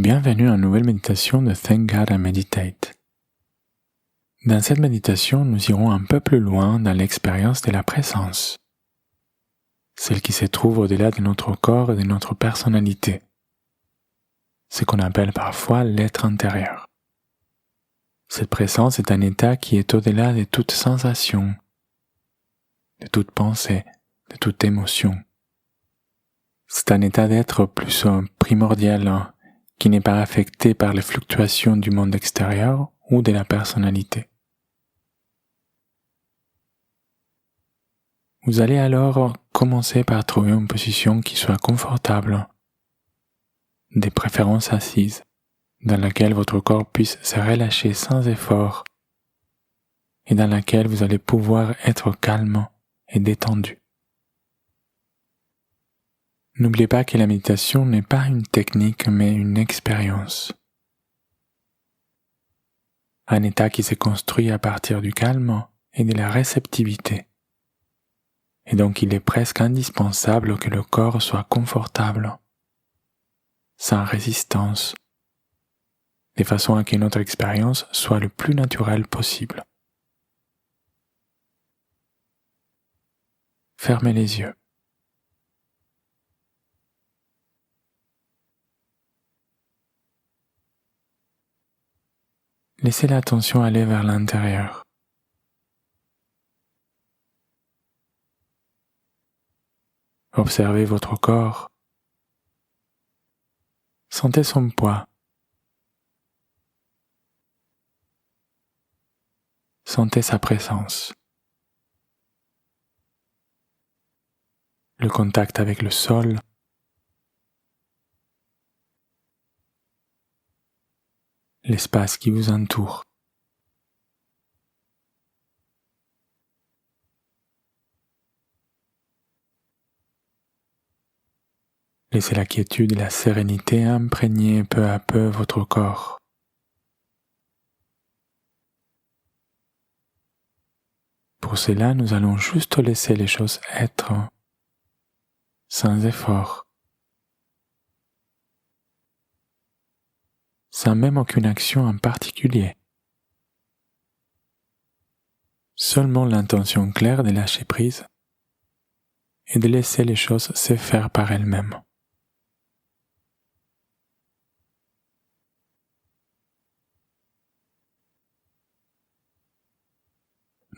Bienvenue à une nouvelle méditation de Thank God I Meditate. Dans cette méditation, nous irons un peu plus loin dans l'expérience de la présence, celle qui se trouve au-delà de notre corps et de notre personnalité, ce qu'on appelle parfois l'être intérieur. Cette présence est un état qui est au-delà de toute sensation, de toute pensée, de toute émotion. C'est un état d'être plus primordial, qui n'est pas affecté par les fluctuations du monde extérieur ou de la personnalité. Vous allez alors commencer par trouver une position qui soit confortable, de préférence assise, dans laquelle votre corps puisse se relâcher sans effort et dans laquelle vous allez pouvoir être calme et détendu. N'oubliez pas que la méditation n'est pas une technique mais une expérience. Un état qui se construit à partir du calme et de la réceptivité. Et donc il est presque indispensable que le corps soit confortable, sans résistance, de façon à que notre expérience soit le plus naturelle possible. Fermez les yeux. Laissez l'attention aller vers l'intérieur. Observez votre corps. Sentez son poids. Sentez sa présence. Le contact avec le sol. L'espace qui vous entoure. Laissez la quiétude et la sérénité imprégner peu à peu votre corps. Pour cela, nous allons juste laisser les choses être, sans effort, sans même aucune action en particulier. Seulement l'intention claire de lâcher prise et de laisser les choses se faire par elles-mêmes.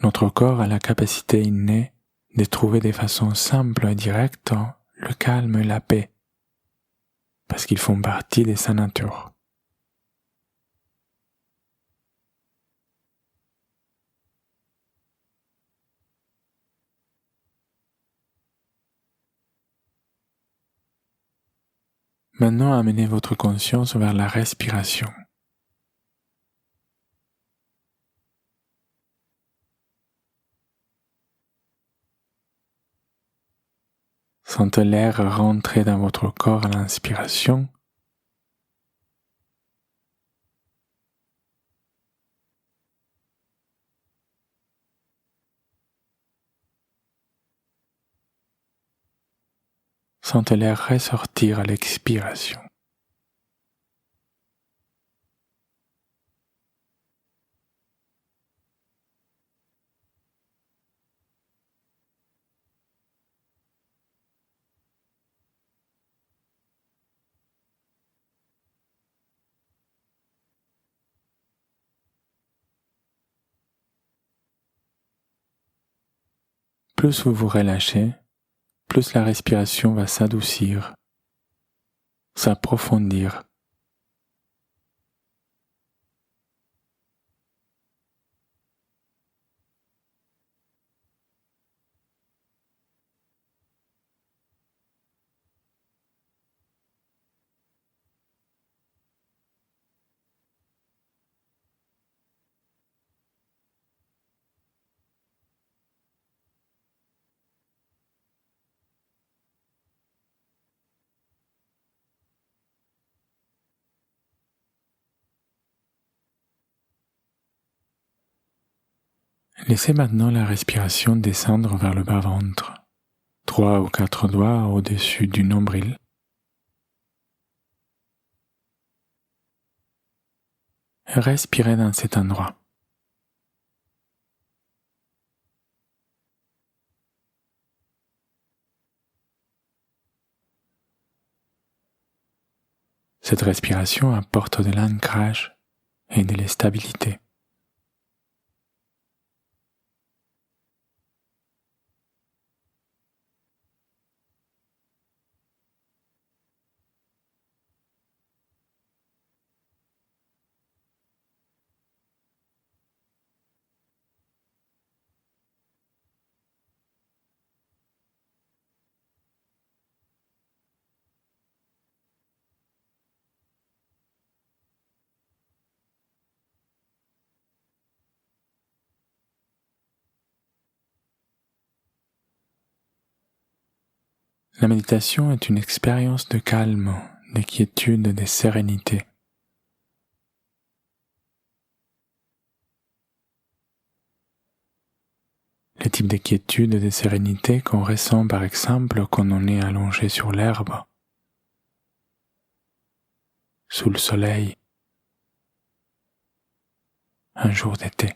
Notre corps a la capacité innée de trouver de façon simple et directe le calme et la paix, parce qu'ils font partie de sa nature. Maintenant, amenez votre conscience vers la respiration. Sentez l'air rentrer dans votre corps à l'inspiration. Sentez l'air ressortir à l'expiration. Plus vous vous relâchez, plus la respiration va s'adoucir, s'approfondir. Laissez maintenant la respiration descendre vers le bas-ventre, 3 ou 4 doigts au-dessus du nombril. respirez dans cet endroit. Cette respiration apporte de l'ancrage et de la stabilité. La méditation est une expérience de calme, de quiétude, de sérénité. Le type de quiétude et de sérénité qu'on ressent par exemple quand on est allongé sur l'herbe, sous le soleil, un jour d'été.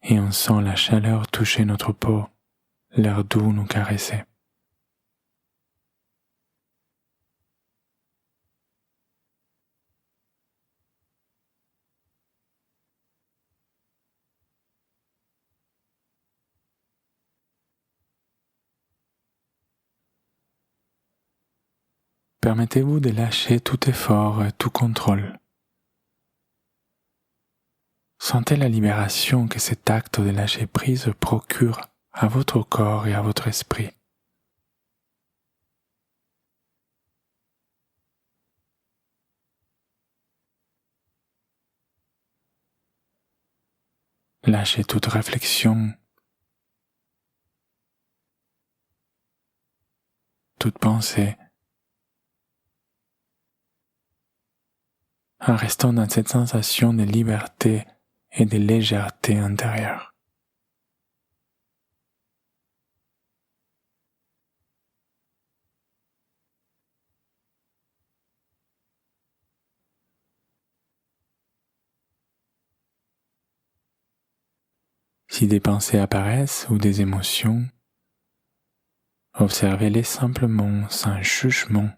Et on sent la chaleur toucher notre peau, l'air doux nous caresser. Permettez-vous de lâcher tout effort et tout contrôle. Sentez la libération que cet acte de lâcher prise procure à votre corps et à votre esprit. Lâchez toute réflexion, toute pensée, en restant dans cette sensation de liberté et de légèreté intérieure. Si des pensées apparaissent ou des émotions, observez-les simplement, sans jugement.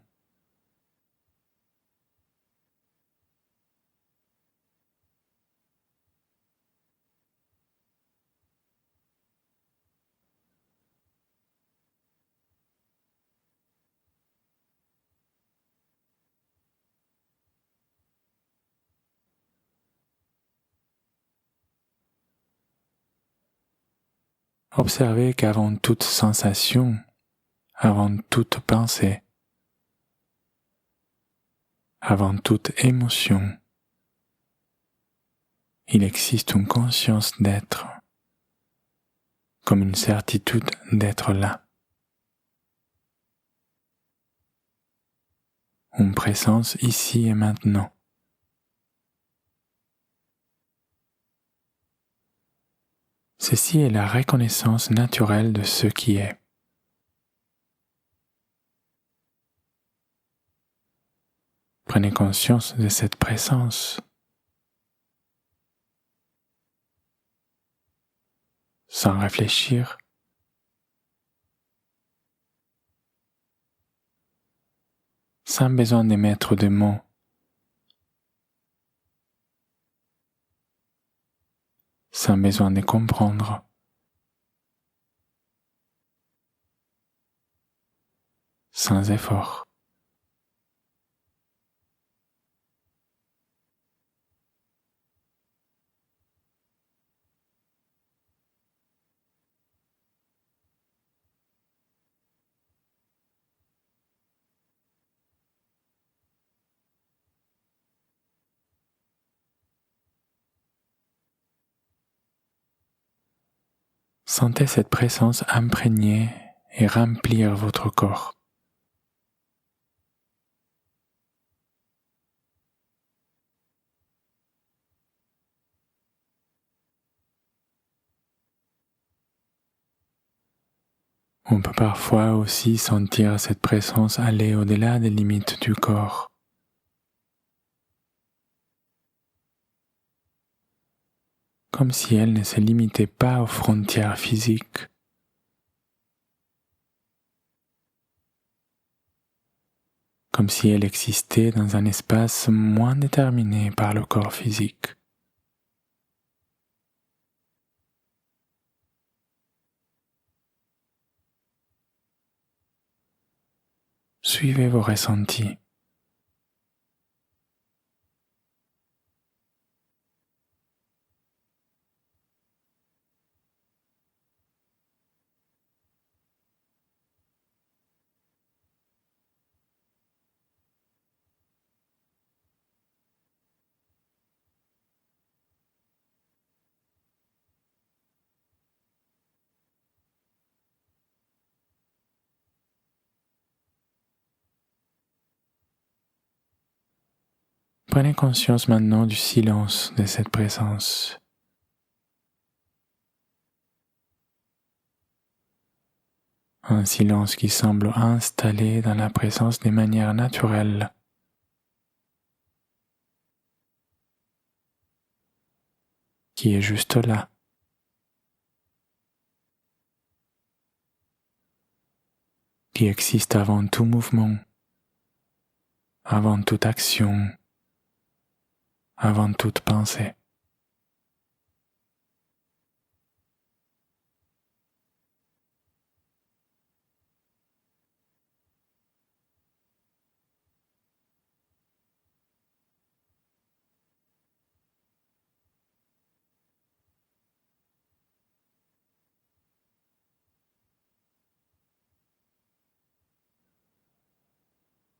Observez qu'avant toute sensation, avant toute pensée, avant toute émotion, il existe une conscience d'être, comme une certitude d'être là. Une présence ici et maintenant. Ceci est la reconnaissance naturelle de ce qui est. Prenez conscience de cette présence. Sans réfléchir, sans besoin d'émettre de mots, sans besoin de comprendre, sans effort. Sentez cette présence imprégner et remplir votre corps. On peut parfois aussi sentir cette présence aller au-delà des limites du corps. comme si elle ne se limitait pas aux frontières physiques. Comme si elle existait dans un espace moins déterminé par le corps physique. Suivez vos ressentis. Prenez conscience maintenant du silence de cette présence. Un silence qui semble installé dans la présence de manière naturelle. Qui est juste là. Qui existe avant tout mouvement, avant toute action, avant toute pensée.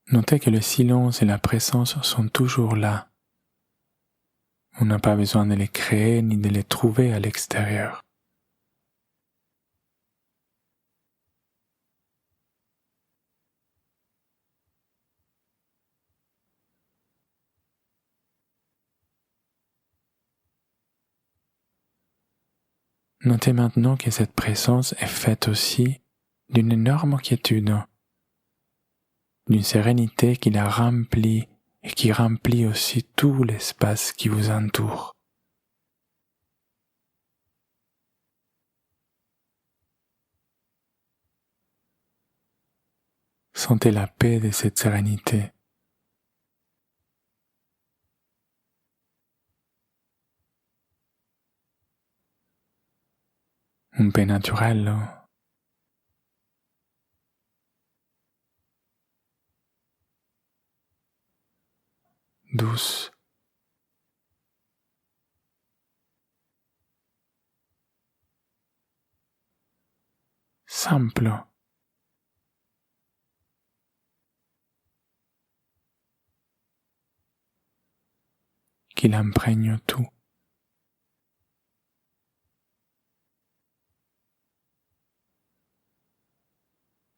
Notez que le silence et la présence sont toujours là. On n'a pas besoin de les créer ni de les trouver à l'extérieur. Notez maintenant que cette présence est faite aussi d'une énorme quiétude, d'une sérénité qui la remplit et qui remplit aussi tout l'espace qui vous entoure. Sentez la paix de cette sérénité. Une paix naturelle, douce, simple, qui l'imprègne tout.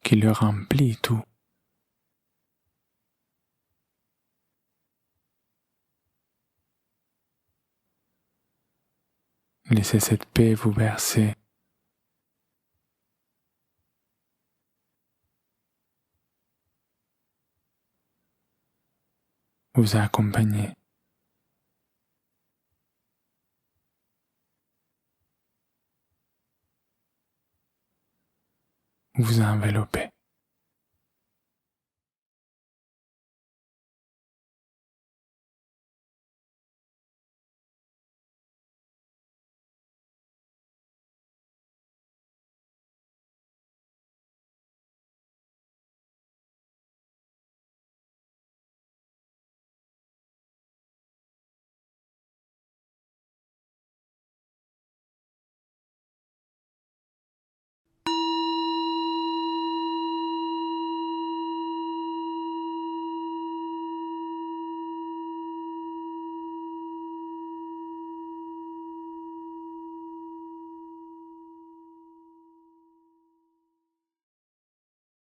Qui le remplit tout. Laissez cette paix vous bercer, vous accompagner, vous envelopper.